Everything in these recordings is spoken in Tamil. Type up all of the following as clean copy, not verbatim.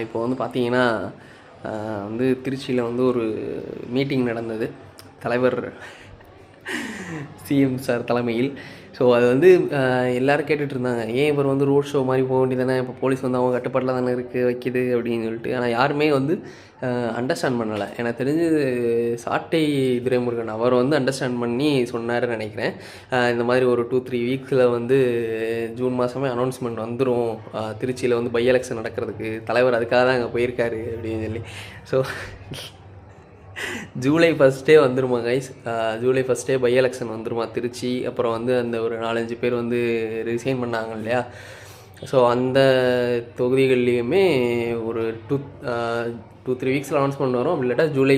இப்போ வந்து பார்த்தீங்கன்னா, வந்து திருச்சியில வந்து ஒரு மீட்டிங் நடந்தது. தலைவர் சிஎம் சார் தலைமையில். ஸோ அது வந்து எல்லோரும் கேட்டுட்ருந்தாங்க, ஏன் இவர் வந்து ரோட் ஷோ மாதிரி போக வேண்டியதானே, இப்போ போலீஸ் வந்து அவங்க கட்டுப்பாட்டில் தானே இருக்குது வைக்கிது அப்படின்னு சொல்லிட்டு. ஆனால் யாருமே வந்து அண்டர்ஸ்டாண்ட் பண்ணலை. எனக்கு தெரிஞ்சு சாட்டை துரைமுருகன் அவர் வந்து அண்டர்ஸ்டாண்ட் பண்ணி சொன்னார்னு நினைக்கிறேன். இந்த மாதிரி ஒரு 2-3 வீக்ஸில் வந்து ஜூன் மாதமே அனௌன்ஸ்மெண்ட் வந்துடும், திருச்சியில் வந்து பை எலெக்ஷன் நடக்கிறதுக்கு, தலைவர் அதுக்காக தான் அங்கே போயிருக்காரு அப்படின்னு சொல்லி. ஸோ ஜூலை 1 வந்துருமா கைஸ், ஜூலை 1 பை எலெக்ஷன் வந்துருமா திருச்சி. அப்புறம் வந்து அந்த ஒரு 4-5 பேர் வந்து ரிசைன் பண்ணாங்க இல்லையா. ஸோ அந்த தொகுதிகள்லேயுமே ஒரு 2-3 வீக்ஸில் அனௌன்ஸ்மெண்ட் வரும். அப்படி இல்லாட்டா ஜூலை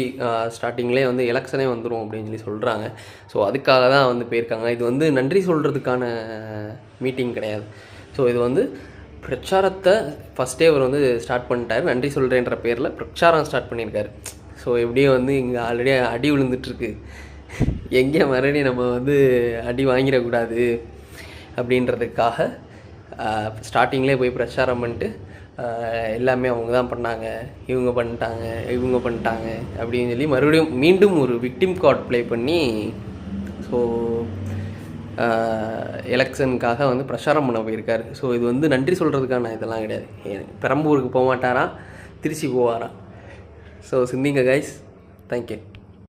ஸ்டார்டிங்லேயே வந்து எலெக்ஷனே வந்துடும் அப்படின்னு சொல்லி சொல்கிறாங்க. ஸோ அதுக்காக தான் வந்து போயிருக்காங்க. இது வந்து நன்றி சொல்கிறதுக்கான மீட்டிங் கிடையாது. ஸோ இது வந்து பிரச்சாரத்தை ஃபஸ்ட்டே அவர் வந்து ஸ்டார்ட் பண்ணிட்டார். நன்றி சொல்கிறேன்ற பேரில் பிரச்சாரம் ஸ்டார்ட் பண்ணியிருக்காரு. ஸோ எப்படியும் வந்து இங்கே ஆல்ரெடி அடி விழுந்துட்டுருக்கு, எங்கே மறுபடியும் நம்ம வந்து அடி வாங்கிடக்கூடாது அப்படின்றதுக்காக ஸ்டார்டிங்லேயே போய் பிரச்சாரம் பண்ணிட்டு எல்லாமே அவங்க தான் பண்ணாங்க, இவங்க பண்ணிட்டாங்க அப்படின்னு சொல்லி மறுபடியும் மீண்டும் ஒரு விக்டிம் கார்ட் ப்ளே பண்ணி ஸோ எலெக்ஷனுக்காக வந்து பிரச்சாரம் பண்ண போயிருக்காரு. ஸோ இது வந்து நன்றி சொல்கிறதுக்கான இதெல்லாம் கிடையாது. பெரம்பூருக்கு போக மாட்டாராம், திருச்சி போவாராம். ஸோ சிந்திங்க கைஸ், தேங்க்யூ.